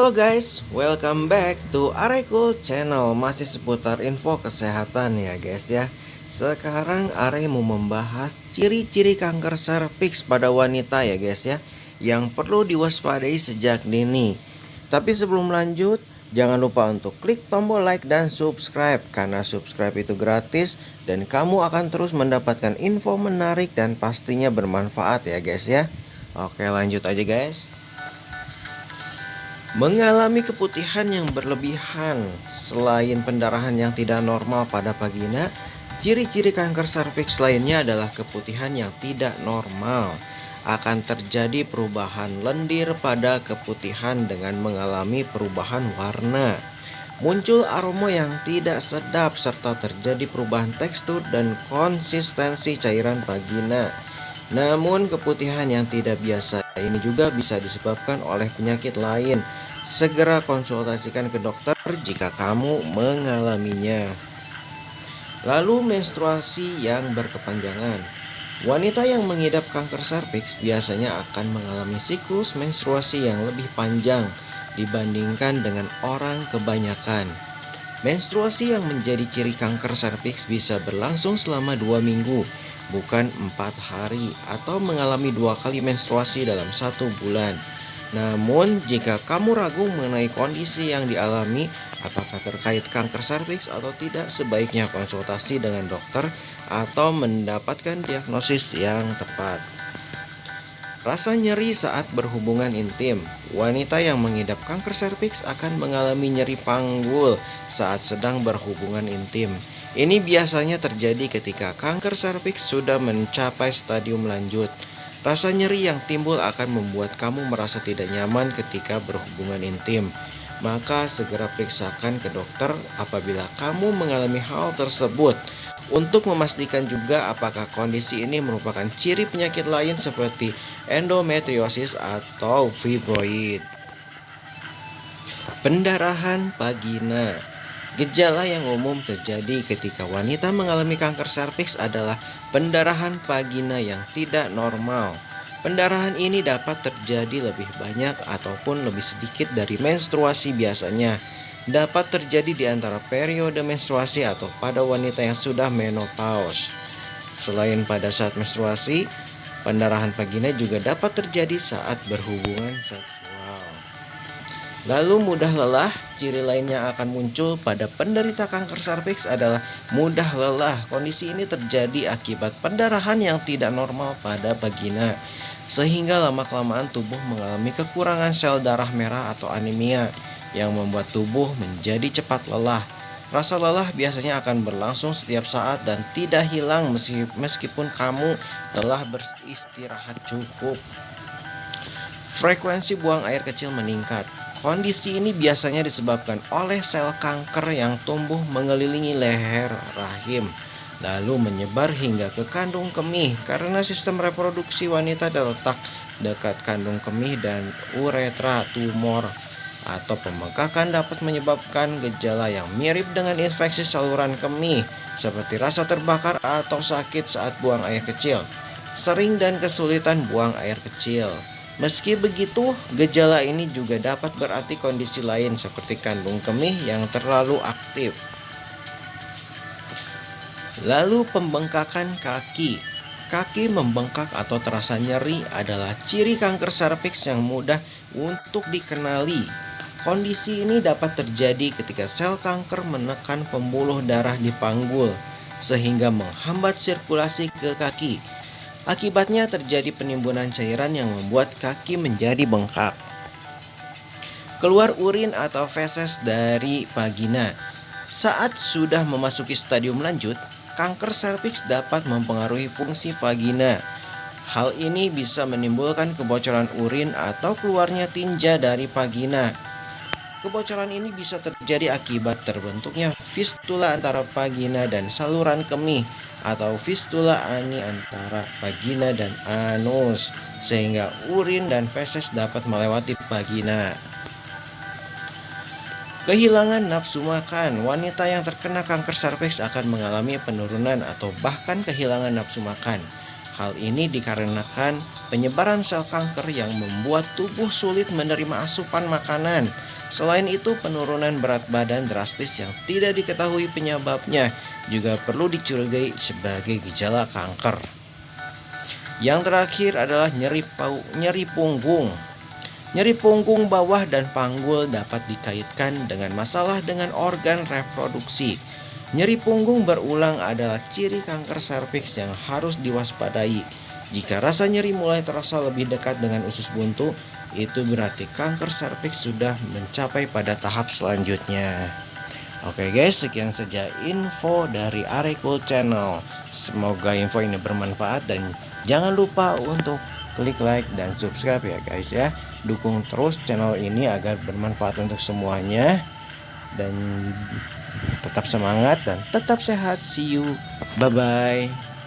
Halo guys, welcome back to Areku Channel. Masih seputar info kesehatan ya guys ya. Sekarang Are mau membahas ciri-ciri kanker serviks pada wanita ya guys ya, yang perlu diwaspadai sejak dini. Tapi sebelum lanjut, jangan lupa untuk klik tombol like dan subscribe, karena subscribe itu gratis dan kamu akan terus mendapatkan info menarik dan pastinya bermanfaat ya guys ya. Oke, lanjut aja guys. Mengalami keputihan yang berlebihan selain pendarahan yang tidak normal pada vagina, ciri-ciri kanker serviks lainnya adalah keputihan yang tidak normal. Akan terjadi perubahan lendir pada keputihan dengan mengalami perubahan warna. Muncul aroma yang tidak sedap serta terjadi perubahan tekstur dan konsistensi cairan vagina. Namun keputihan yang tidak biasa ini juga bisa disebabkan oleh penyakit lain. Segera konsultasikan ke dokter jika kamu mengalaminya. Lalu menstruasi yang berkepanjangan. Wanita yang mengidap kanker serviks biasanya akan mengalami siklus menstruasi yang lebih panjang dibandingkan dengan orang kebanyakan. Menstruasi yang menjadi ciri kanker serviks bisa berlangsung selama 2 minggu, bukan 4 hari, atau mengalami 2 kali menstruasi dalam 1 bulan. Namun, jika kamu ragu mengenai kondisi yang dialami, apakah terkait kanker serviks atau tidak, sebaiknya konsultasi dengan dokter atau mendapatkan diagnosis yang tepat. Rasa nyeri saat berhubungan intim. Wanita yang mengidap kanker serviks akan mengalami nyeri panggul saat sedang berhubungan intim. Ini biasanya terjadi ketika kanker serviks sudah mencapai stadium lanjut. Rasa nyeri yang timbul akan membuat kamu merasa tidak nyaman ketika berhubungan intim. Maka segera periksakan ke dokter apabila kamu mengalami hal tersebut, untuk memastikan juga apakah kondisi ini merupakan ciri penyakit lain seperti endometriosis atau fibroid. Pendarahan vagina. Gejala yang umum terjadi ketika wanita mengalami kanker serviks adalah pendarahan vagina yang tidak normal. Pendarahan ini dapat terjadi lebih banyak ataupun lebih sedikit dari menstruasi biasanya. Dapat terjadi di antara periode menstruasi atau pada wanita yang sudah menopause. Selain pada saat menstruasi, pendarahan vagina juga dapat terjadi saat berhubungan seksual. Lalu mudah lelah. Ciri lain yang akan muncul pada penderita kanker serviks adalah mudah lelah. Kondisi ini terjadi akibat pendarahan yang tidak normal pada vagina, sehingga lama-kelamaan tubuh mengalami kekurangan sel darah merah atau anemia yang membuat tubuh menjadi cepat lelah. Rasa lelah biasanya akan berlangsung setiap saat dan tidak hilang meskipun kamu telah beristirahat cukup. Frekuensi buang air kecil meningkat. Kondisi ini biasanya disebabkan oleh sel kanker yang tumbuh mengelilingi leher rahim, lalu menyebar hingga ke kandung kemih. Karena sistem reproduksi wanita terletak dekat kandung kemih dan uretra, tumor atau pembengkakan dapat menyebabkan gejala yang mirip dengan infeksi saluran kemih, seperti rasa terbakar atau sakit saat buang air kecil, sering dan kesulitan buang air kecil. Meski begitu, gejala ini juga dapat berarti kondisi lain seperti kandung kemih yang terlalu aktif. Lalu pembengkakan kaki. Kaki membengkak atau terasa nyeri adalah ciri kanker serviks yang mudah untuk dikenali. Kondisi ini dapat terjadi ketika sel kanker menekan pembuluh darah di panggul, sehingga menghambat sirkulasi ke kaki. Akibatnya terjadi penimbunan cairan yang membuat kaki menjadi bengkak. Keluar urin atau feses dari vagina. Saat sudah memasuki stadium lanjut, kanker serviks dapat mempengaruhi fungsi vagina. Hal ini bisa menimbulkan kebocoran urin atau keluarnya tinja dari vagina. Kebocoran ini bisa terjadi akibat terbentuknya fistula antara vagina dan saluran kemih, atau fistula ani antara vagina dan anus, sehingga urin dan feses dapat melewati vagina. Kehilangan nafsu makan. Wanita yang terkena kanker serviks akan mengalami penurunan atau bahkan kehilangan nafsu makan. Hal ini dikarenakan penyebaran sel kanker yang membuat tubuh sulit menerima asupan makanan. Selain itu, penurunan berat badan drastis yang tidak diketahui penyebabnya juga perlu dicurigai sebagai gejala kanker. Yang terakhir adalah nyeri punggung. Nyeri punggung bawah dan panggul dapat dikaitkan dengan masalah dengan organ reproduksi. Nyeri punggung berulang adalah ciri kanker serviks yang harus diwaspadai. Jika rasa nyeri mulai terasa lebih dekat dengan usus buntu, itu berarti kanker serviks sudah mencapai pada tahap selanjutnya. Oke guys, sekian saja info dari Arekul Channel. Semoga info ini bermanfaat dan jangan lupa untuk klik like dan subscribe ya guys ya. Dukung terus channel ini agar bermanfaat untuk semuanya. Dan tetap semangat dan tetap sehat. See you. Bye bye.